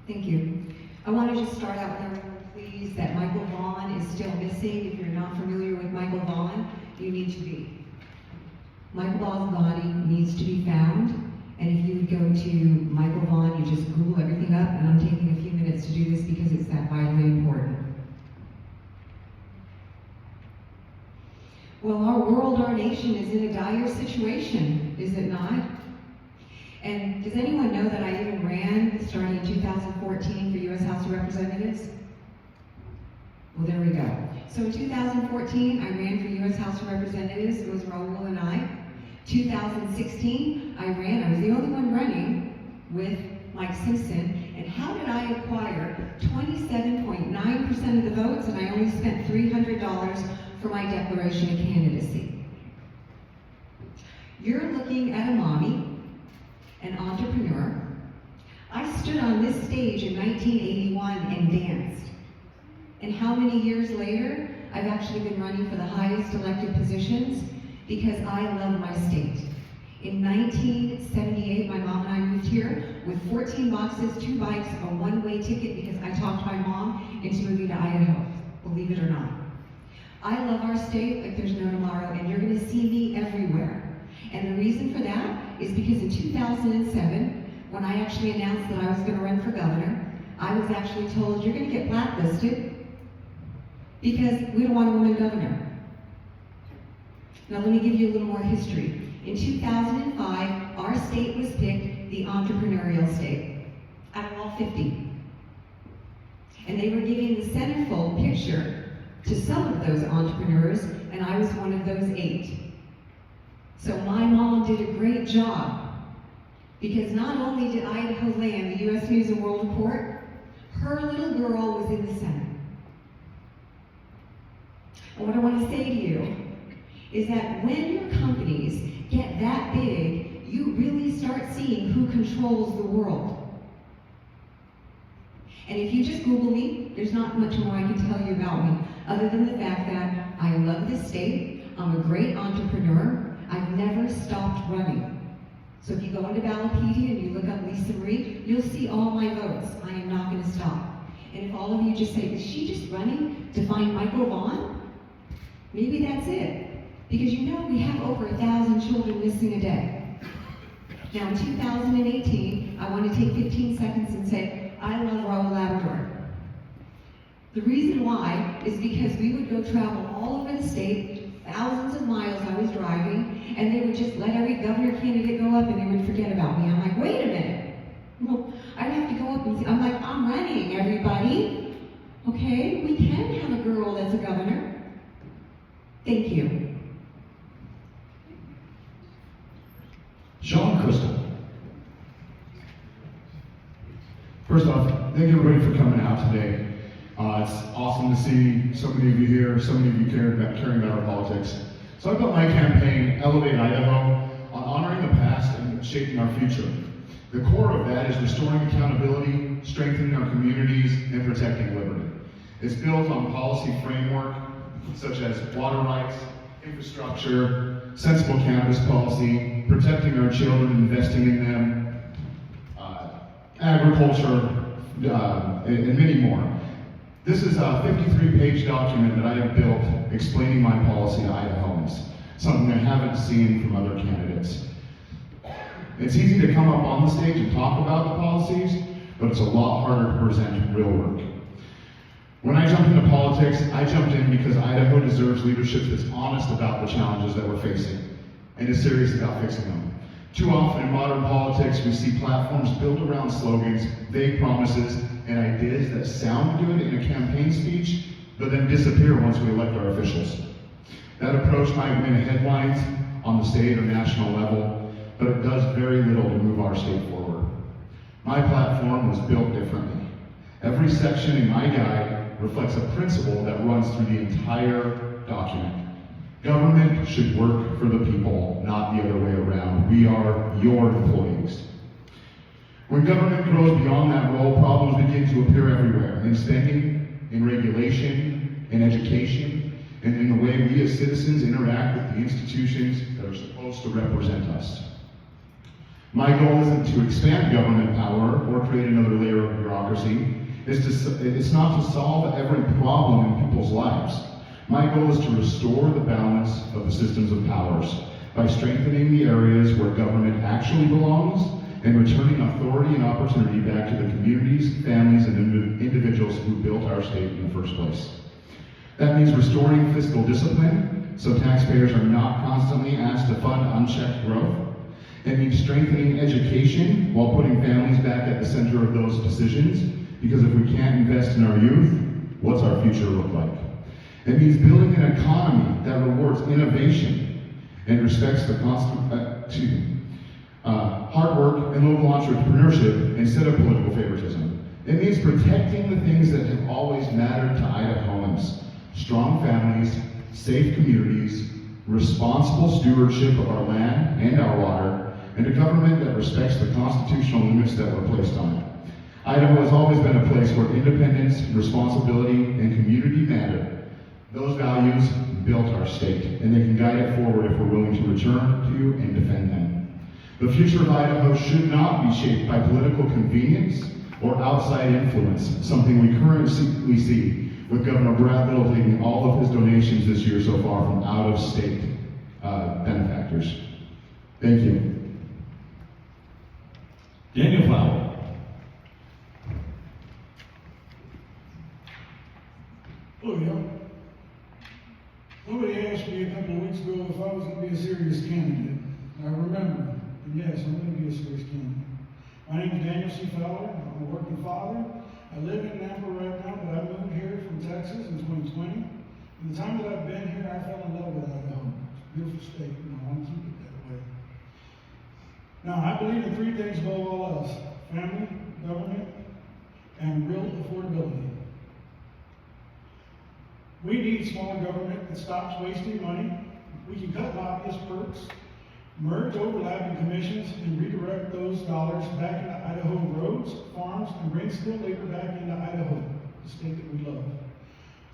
Thank you. I want to just start out with everyone, please, that Michael Vaughn is still missing. If you're not familiar with Michael Vaughn, you need to be. Michael Vaughn's body needs to be found, and if you would go to Michael Vaughn, you just Google everything up, and I'm taking a few minutes to do this because it's that vitally important. Well, our world, our nation is in a dire situation, is it not? And does anyone know that I even ran starting in 2014 for U.S. House of Representatives? Well, there we go. So in 2014, I ran for U.S. House of Representatives. It was Raul and I. 2016, I was the only one running with Mike Simpson. And how did I acquire 27.9% of the votes, and I only spent $300 for my declaration of candidacy? You're looking at a mommy, an entrepreneur. I stood on this stage in 1981 and danced. And how many years later, I've actually been running for the highest elected positions because I love my state. In 1978, my mom and I moved here with 14 boxes, 2 bikes, a one-way ticket because I talked my mom into moving to Idaho, believe it or not. I love our state like there's no tomorrow, and you're gonna see me everywhere. And the reason for that is because in 2007, when I actually announced that I was gonna run for governor, I was actually told, you're gonna get blacklisted because we don't want a woman governor. Now let me give you a little more history. In 2005, our state was picked the entrepreneurial state out of all 50. And they were giving the centerfold picture to some of those entrepreneurs, and I was one of those 8. So my mom did a great job, because not only did Idaho land the U.S. News and World Report, her little girl was in the Senate. And what I want to say to you is that when your companies get that big, you really start seeing who controls the world. And if you just Google me, there's not much more I can tell you about me, other than the fact that I love this state, I'm a great entrepreneur, I've never stopped running. So if you go into Ballotpedia and you look up Lisa Marie, you'll see all my votes. I am not going to stop. And if all of you just say, is she just running to find Michael Vaughn? Maybe that's it. Because you know we have over 1,000 children missing a day. Now in 2018, I want to take 15 seconds and say, I love Raul Labrador. The reason why is because we would go travel all over the state, thousands of miles I was driving, and they would just let every governor candidate go up and they would forget about me. I'm like, wait a minute. Well, I'd have to go up and see. I'm like, I'm running, everybody. Okay, we can have a girl that's a governor. Thank you. Sean Crystal. First off, thank you everybody for coming out today. It's awesome to see so many of you here, so many of you caring about our politics. So I built my campaign, Elevate Idaho, on honoring the past and shaping our future. The core of that is restoring accountability, strengthening our communities, and protecting liberty. It's built on policy framework such as water rights, infrastructure, sensible cannabis policy, protecting our children, investing in them, agriculture, and many more. This is a 53-page document that I have built explaining my policy to Idahoans, something I haven't seen from other candidates. It's easy to come up on the stage and talk about the policies, but it's a lot harder to present real work. When I jumped into politics, I jumped in because Idaho deserves leadership that's honest about the challenges that we're facing and is serious about fixing them. Too often in modern politics, we see platforms built around slogans, vague promises, and ideas that sound good in a campaign speech, but then disappear once we elect our officials. That approach might win headlines on the state or national level, but it does very little to move our state forward. My platform was built differently. Every section in my guide reflects a principle that runs through the entire document. Government should work for the people, not the other way around. We are your employees. When government grows beyond that role, problems begin to appear everywhere, in spending, in regulation, in education, and in the way we as citizens interact with the institutions that are supposed to represent us. My goal isn't to expand government power or create another layer bureaucracy. It's not to solve every problem in people's lives. My goal is to restore the balance of the systems of powers by strengthening the areas where government actually belongs and returning authority and opportunity back to the communities, families, and individuals who built our state in the first place. That means restoring fiscal discipline so taxpayers are not constantly asked to fund unchecked growth. It means strengthening education while putting families back at the center of those decisions, because if we can't invest in our youth, what's our future look like? It means building an economy that rewards innovation and respects the hard work and local entrepreneurship instead of political favoritism. It means protecting the things that have always mattered to Idahoans: strong families, safe communities, responsible stewardship of our land and our water, and a government that respects the constitutional limits that were placed on it. Idaho has always been a place where independence, responsibility, and community matter. Those values built our state, and they can guide it forward if we're willing to return to and defend them. The future of Idaho should not be shaped by political convenience or outside influence, something we currently see with Governor Bradville taking all of his donations this year so far from out-of-state benefactors. Thank you. Daniel Fowler. Hello, y'all. Somebody asked me a couple of weeks ago if I was going to be a serious candidate. I remember, and yes, I'm going to be a serious candidate. My name is Daniel C. Fowler. I'm a working father. I live in Nampa right now, but I moved here from Texas in 2020. In the time that I've been here, I fell in love with Idaho. It's a beautiful state, and I want to keep it that way. Now, I believe in three things above all else: family, government, and real affordability. We need smaller government that stops wasting money. We can cut lobbyist perks, merge overlapping commissions, and redirect those dollars back into Idaho roads, farms, and bring skilled labor back into Idaho, the state that we love.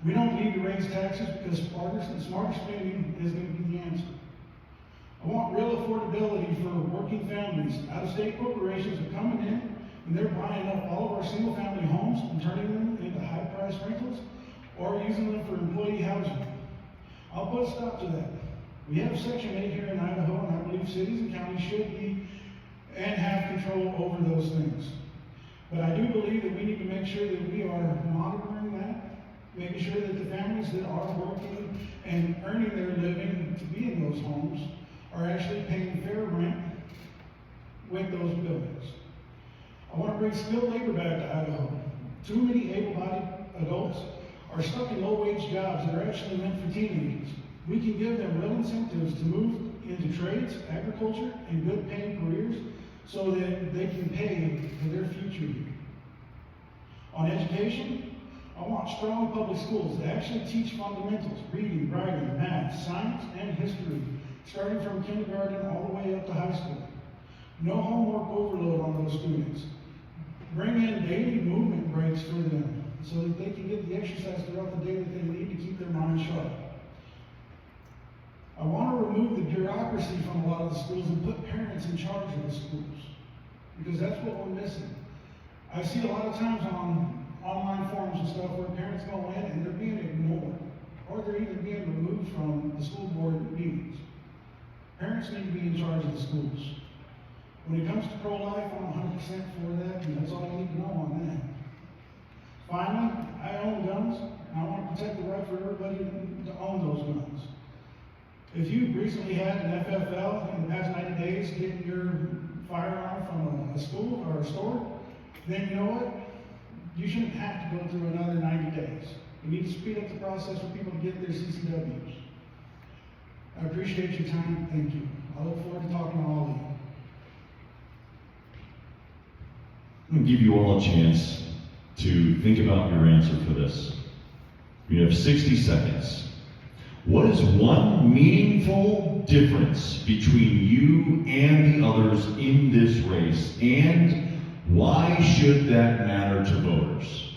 We don't need to raise taxes because smarter spending is going to be the answer. I want real affordability for working families. Out-of-state corporations are coming in and they're buying up all of our single-family homes and turning them into high-priced rentals or using them for employee housing. I'll put a stop to that. We have Section 8 here in Idaho, and I believe cities and counties should be and have control over those things. But I do believe that we need to make sure that we are monitoring that, making sure that the families that are working and earning their living to be in those homes are actually paying fair rent with those buildings. I want to bring skilled labor back to Idaho. Too many able-bodied adults are stuck in low-wage jobs that are actually meant for teenagers. We can give them real incentives to move into trades, agriculture, and good-paying careers so that they can pay for their future here. On education, I want strong public schools that actually teach fundamentals: reading, writing, math, science, and history, starting from kindergarten all the way up to high school. No homework overload on those students. Bring in daily movement breaks for them so that they can get the exercise throughout the day that they need to keep their minds sharp. I want to remove the bureaucracy from a lot of the schools and put parents in charge of the schools, because that's what we're missing. I see a lot of times on online forums and stuff where parents go in and they're being ignored, or they're even being removed from the school board meetings. Parents need to be in charge of the schools. When it comes to pro-life, I'm 100% for that, and that's all you need to know on that. Finally, I own guns, and I want to protect the right for everybody to own those guns. If you recently had an FFL in the past 90 days getting your firearm from a school or a store, then you know what? You shouldn't have to go through another 90 days. We need to speed up the process for people to get their CCWs. I appreciate your time. Thank you. I look forward to talking to all of you. I'm going to give you all a chance to think about your answer for this. We have 60 seconds. What is one meaningful difference between you and the others in this race, and why should that matter to voters?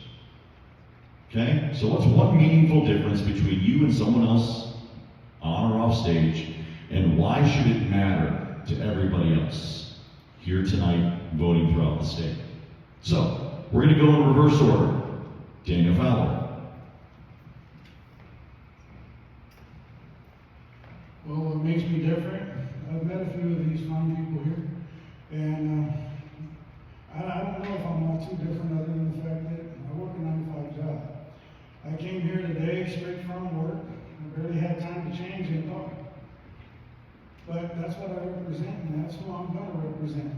Okay, so what's one meaningful difference between you and someone else on or off stage, and why should it matter to everybody else here tonight voting throughout the state? So, We're going to go in reverse order. Daniel Fowler. Well, what makes me different, I've met a few of these fine people here, and I don't know if I'm all too different other than the fact that I work a 9-to-5 job. I came here today straight from work. I barely had time to change and talk. But that's what I represent, and that's who I'm going to represent.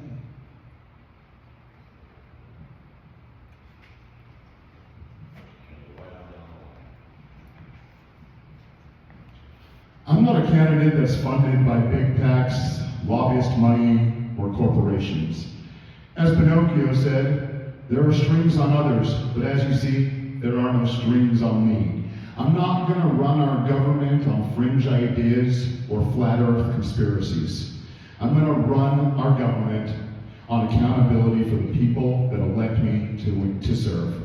I'm not a candidate that's funded by big PACs, lobbyist money, or corporations. As Pinocchio said, there are strings on others, but as you see, there are no strings on me. I'm not going to run our government on fringe ideas or flat earth conspiracies. I'm going to run our government on accountability for the people that elect me to serve.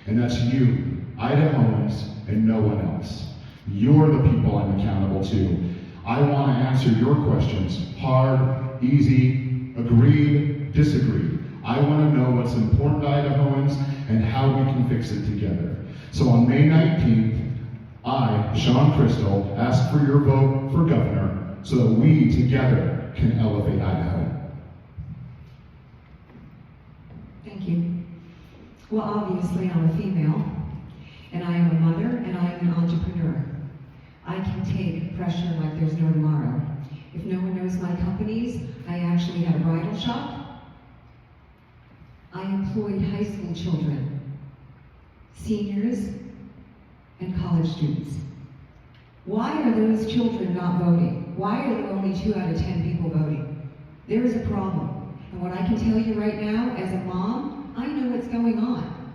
And that's you, Idahoans, and no one else. You're the people I'm accountable to. I want to answer your questions. Hard, easy, agreed, disagreed. I want to know what's important to Idahoans and how we can fix it together. So on May 19th, I, Sean Crystal, ask for your vote for governor so that we together can elevate Idaho. Thank you. Well, obviously, I'm a female, and I am a mother, and I am an entrepreneur. I can take pressure like there's no tomorrow. If no one knows my companies, I actually had a bridal shop. I employed high school children, seniors, and college students. Why are those children not voting? Why are there only 2 out of 10 people voting? There is a problem. And what I can tell you right now, as a mom, I know what's going on.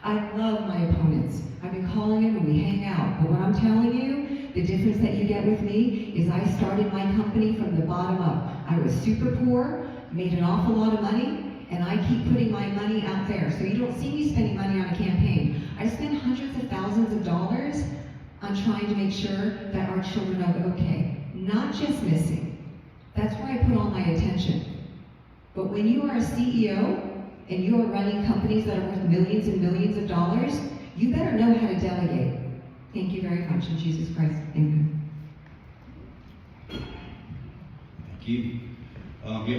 I love my opponents. I've been calling them and we hang out. But what I'm telling you, the difference that you get with me is I started my company from the bottom up. I was super poor, made an awful lot of money, and I keep putting my money out there. So you don't see me spending money on a campaign. I spend hundreds of thousands of dollars on trying to make sure that our children are okay, not just missing. That's where I put all my attention. But when you are a CEO and you are running companies that are worth millions and millions of dollars, you better know how to delegate. Thank you very much in Jesus Christ. Amen. Thank you.